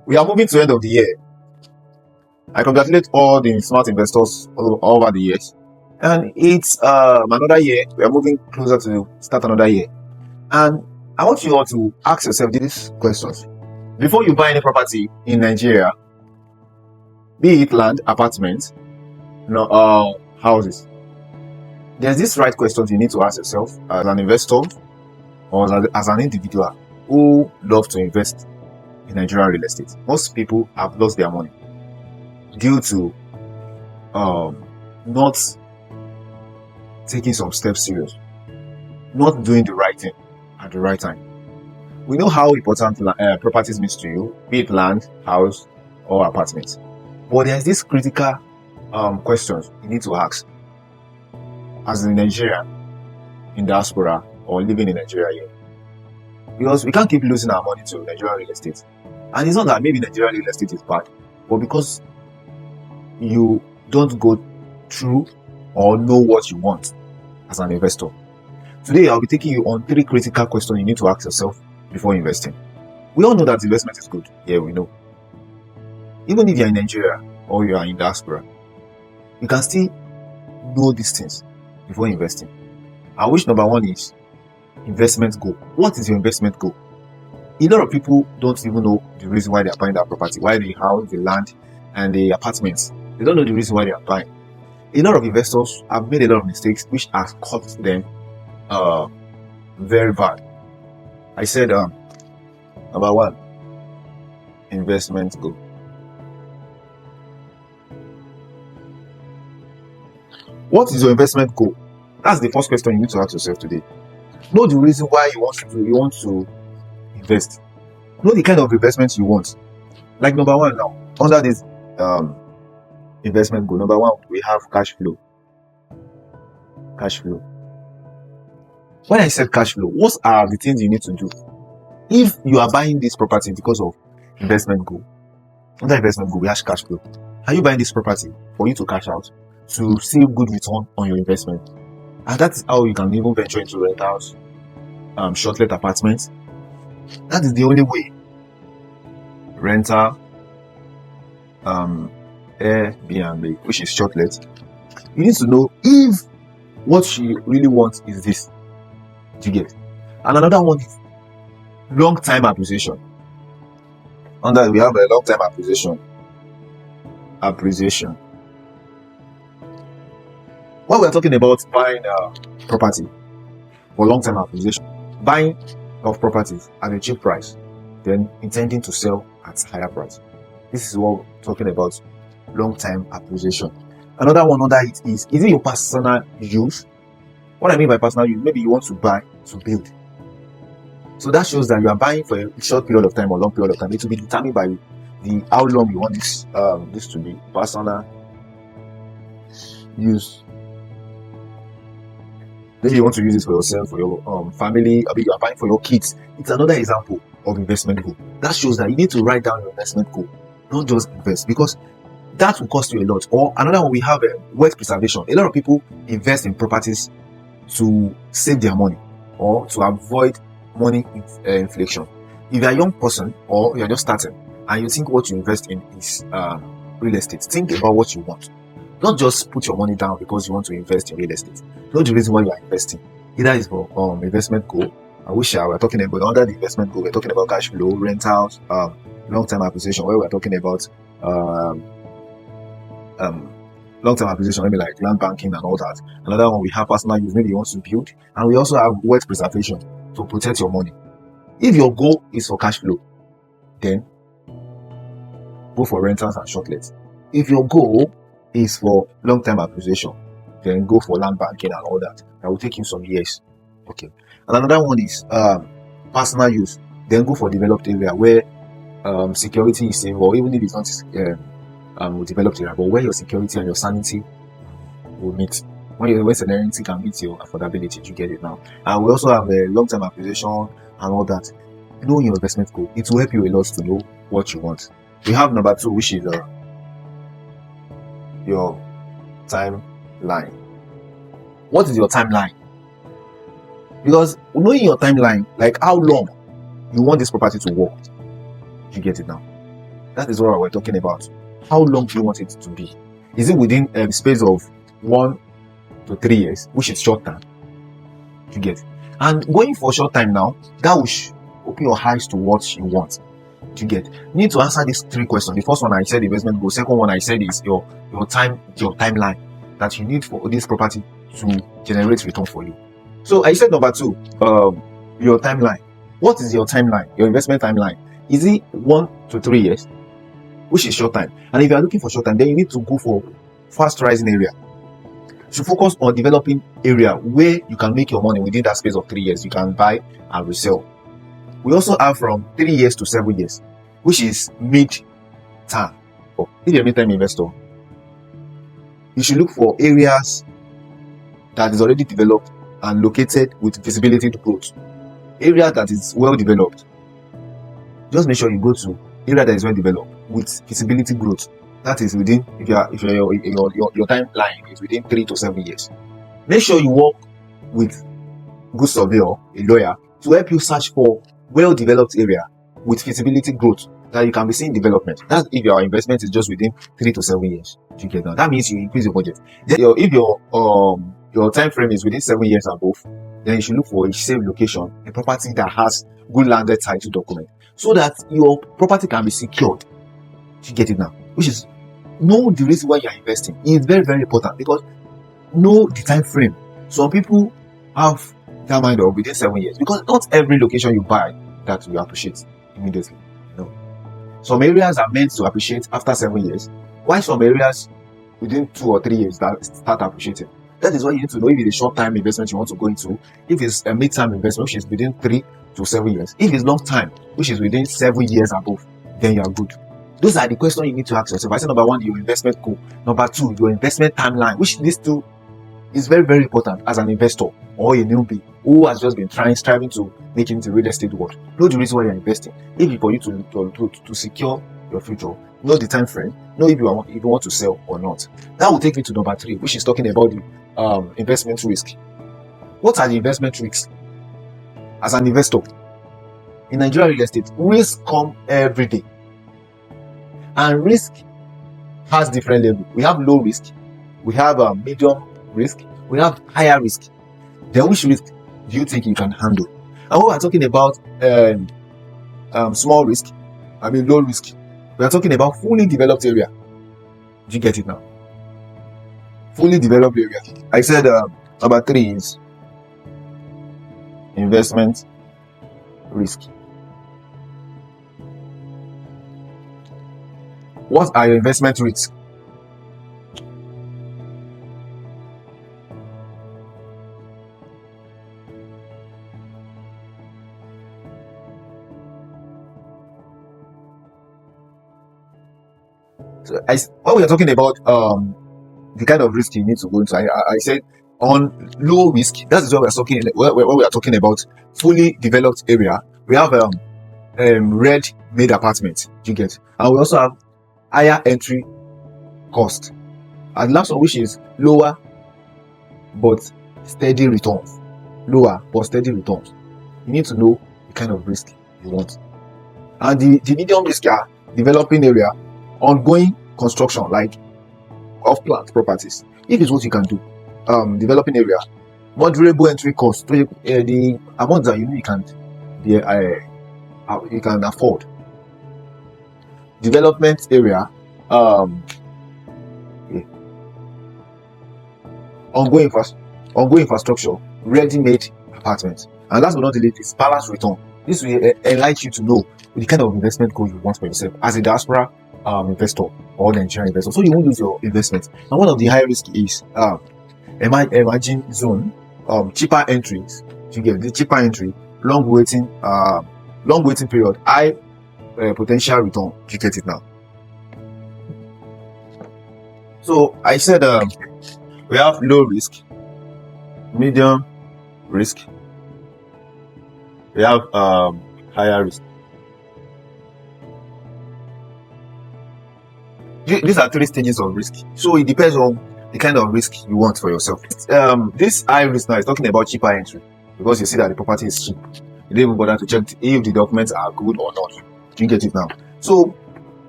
We are moving to the end of the year. I congratulate all the smart investors all over the years. And it's another year. We are moving closer to start another year. And I want you all to ask yourself these questions. Before you buy any property in Nigeria, be it land, apartments, houses, there's this right questions you need to ask yourself as an investor or as an individual who love to invest in Nigerian real estate. Most people have lost their money due to not taking some steps serious, not doing the right thing at the right time. We know how important properties means to you, be it land, house, or apartments. But there's this critical questions you need to ask as a Nigerian in diaspora or living in Nigeria here. Because we can't keep losing our money to Nigerian real estate. And it's not that maybe Nigerian real estate is bad, but because you don't go through or know what you want as an investor. Today, I'll be taking you on 3 critical questions you need to ask yourself before investing. We all know that investment is good. Yeah, we know. Even if you're in Nigeria or you are in diaspora, you can still know these things before investing. And which number 1 is investment goal. What is your investment goal? A lot of people don't even know the reason why they are buying that property, why the house, the land, and the apartments. They don't know the reason why they are buying. A lot of investors have made a lot of mistakes which have cost them very bad. I said number 1, investment goal. What is your investment goal? That's the first question you need to ask yourself today. Know the reason why you want to invest. Know the kind of investment you want. Like number 1 now, under this investment goal, number 1, we have cash flow. Cash flow. When I said cash flow, what are the things you need to do? If you are buying this property because of investment goal, under investment goal, we have cash flow. Are you buying this property for you to cash out, to see good return on your investment? And that's how you can even venture into rentals, short-let apartments. That is the only way. Rental, Airbnb, which is short-let. You need to know if what you really want is this. Do you get? And another one is long-time appreciation. Under we have a long-time appreciation. When we're talking about buying property for long-term appreciation, buying of properties at a cheap price, then intending to sell at higher price. This is what we're talking about, long-term appreciation. Another one under it is it your personal use? What I mean by personal use, maybe you want to buy to build. So that shows that you are buying for a short period of time or long period of time. It will be determined by the how long you want this to be. Personal use. Maybe you want to use this for yourself, for your family, or maybe you are buying for your kids. It's another example of investment goal. That shows that you need to write down your investment goal, not just invest, because that will cost you a lot. Or another one, we have wealth preservation. A lot of people invest in properties to save their money or to avoid money inflation. If you're a young person or you're just starting and you think what you invest in is real estate, think about what you want. Not just put your money down because you want to invest in real estate. Know the reason why you are investing. Either is for investment goal, which we're talking about under the investment goal, we're talking about cash flow, rentals, long-term acquisition, where we're talking about long-term acquisition, maybe like land banking and all that. Another one, we have personal use, maybe you want to build, and we also have wealth preservation to protect your money. If your goal is for cash flow, then go for rentals and short-lets. If your goal is for long-term acquisition, then go for land banking and all that. That will take you some years. Okay. And another one is personal use. Then go for developed area where security is safe, or even if it's not developed area, but where your security and your sanity will meet. When sanity can meet your affordability, you get it now. And we also have a long-term acquisition and all that. Know your investment goal. It will help you a lot to know what you want. We have number 2, which is your timeline. What is your timeline? Because knowing your timeline, like how long you want this property to work, you get it now. That is what we're talking about. How long do you want it to be? Is it within a space of 1 to 3 years, which is short term? You get. And going for short time now, that will open your eyes to what you want. You get. You need to answer these 3 questions. The first one I said investment goal. Second one I said is your timeline that you need for this property to generate return for you. So I said number 2, your timeline. What is your timeline? Your investment timeline. Is it 1 to 3 years, which is short time? And if you are looking for short time, then you need to go for fast rising area. To focus on developing area where you can make your money within that space of 3 years. You can buy and resell. We also have from 3 years to 7 years, which is mid-term. If you're a mid-term investor, you should look for areas that is already developed and located with visibility to growth. Area that is well developed. Just make sure you go to area that is well developed with visibility growth. That is within, if your timeline is within 3 to 7 years. Make sure you work with good surveyor, a lawyer, to help you search for well-developed area with feasibility growth that you can be seeing development. That's if your investment is just within 3 to 7 years. You get that. That means you increase your budget. Then if your time frame is within 7 years above, then you should look for a safe location, a property that has good landed title document, so that your property can be secured. You get it now. Which is know the reason why you are investing. It's very, very important, because know the time frame. Some people have that mind of within 7 years, because not every location you buy that you appreciate immediately. No. Some areas are meant to appreciate after 7 years, while some areas within 2 or 3 years that start appreciating. That is why you need to know if it's a short-time investment you want to go into, if it's a mid-term investment, which is within 3 to 7 years. If it's long-time, which is within 7 years above, then you are good. Those are the questions you need to ask yourself. I said number 1, your investment goal. Number 2, your investment timeline, which these two is very, very important as an investor or a newbie who has just been striving to make it into real estate world. Know the reason why you're investing. If it's for you to secure your future, know the time frame, know if you want to sell or not. That will take me to number 3, which is talking about the investment risk. What are the investment risks? As an investor in Nigerian real estate, risks come every day. And risk has different levels. We have low risk, we have medium risk, we have higher risk. Then which risk do you think you can handle? And when we're talking about low risk, we are talking about fully developed area. Do you get it now? Fully developed area. I said number 3 is investment risk. What are your investment risks? So when we are talking about the kind of risk you need to go into, I said on low risk. That is what we are talking. When we are talking about fully developed area, we have ready-made apartments. You get, and we also have higher entry cost, and last one, which is lower but steady returns. Lower but steady returns. You need to know the kind of risk you want. And the medium risk are developing area, ongoing construction like off-plant properties. If it's what you can do, developing area, moderate entry cost, the amount that you can afford. Development area, ongoing infrastructure, ready-made apartments, and last but not the least is balance return. This will enlighten you to know the kind of investment goal you want for yourself as a diaspora investor or Nigerian investor, so you won't lose your investment. And one of the high risk is emerging zone, cheaper entries. You get the cheaper entry, long waiting period, high potential return. You get it now. So I said we have low risk, medium risk, we have higher risk. These are 3 stages of risk. So it depends on the kind of risk you want for yourself. This high risk now is talking about cheaper entry, because you see that the property is cheap. You don't even bother to check if the documents are good or not. You get it now. So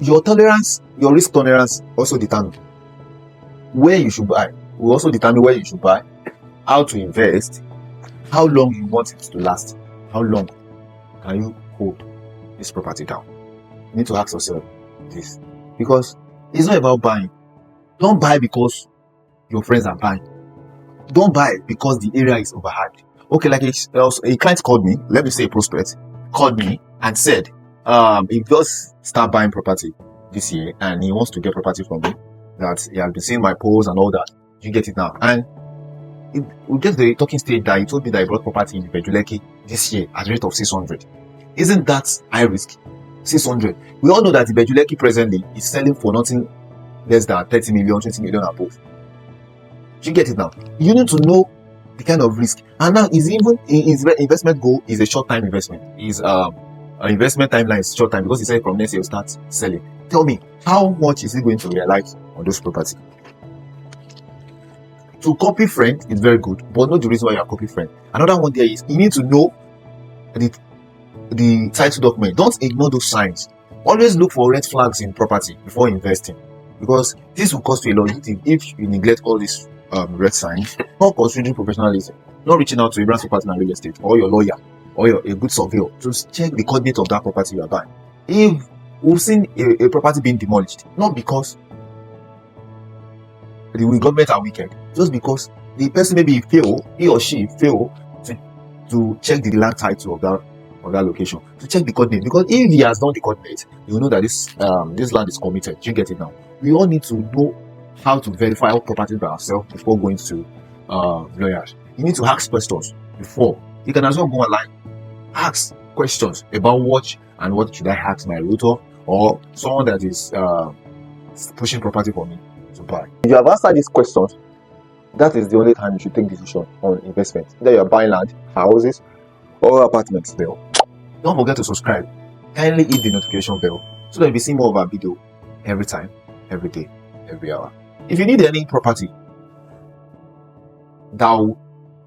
Your tolerance, your risk tolerance also determine where you should buy. Will also determine where you should buy, how to invest, how long you want it to last, how long can you hold this property down. You need to ask yourself this, because it's not about buying. Don't buy because your friends are buying. Don't buy because the area is overhyped. Okay, like a client called me, let me say a prospect, called me and said, he just start buying property this year and he wants to get property from me, that he has been seeing my posts and all that. You get it now. And we get the talking stage that he told me that he brought property in Bejuleki this year at the rate of 600. Isn't that high risk? 600. We all know that the Bejuleki presently is selling for nothing less than 30 million, 20 million above. You get it now. You need to know the kind of risk. And now his investment goal is a short-time investment. His investment timeline is short-time because he said from next year he'll start selling. Tell me, how much is he going to realize on those property? To copy friend is very good, but not the reason why you are copy friend. Another one there is you need to know the title document. Don't ignore those signs. Always look for red flags in property before investing, because this will cost you a lot if you neglect all these red signs. Not considering professionalism, not reaching out to a branch partner in real estate or your lawyer or a good surveyor to check the coordinate of that property you are buying. If we've seen a property being demolished, not because the government are wicked, just because the person maybe he or she fail to check the land title of that location, to check the coordinate. Because if he has done the coordinate, you will know that this land is committed. You get it now. We all need to know how to verify our properties by ourselves before going to lawyers. You need to ask questions before. You can as well go online, ask questions about what should I ask my realtor or someone that is pushing property for me to buy. If you have answered these questions, that is the only time you should take decision on investment. Either you are buying land, houses, or apartments. Don't forget to subscribe. Kindly hit the notification bell so that you'll be seeing more of our video every time, every day, every hour. If you need any property that will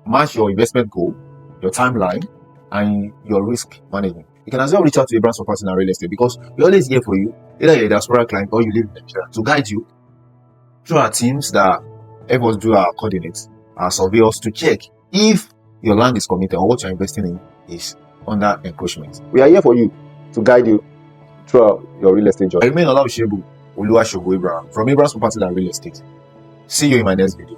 match your investment goal, your timeline, and your risk management, you can as well reach out to a branch property and real estate, because we're always here for you, either you're a diaspora client or you live in Nigeria, to guide you through our teams that help us do our coordinates, our surveyors, to check if your land is committed or what you're investing in is under encroachment. We are here for you to guide you throughout your real estate journey. I remain Ola Shebu Oluwasegun Abraham from Abraham's Property and Real Estate. See you in my next video.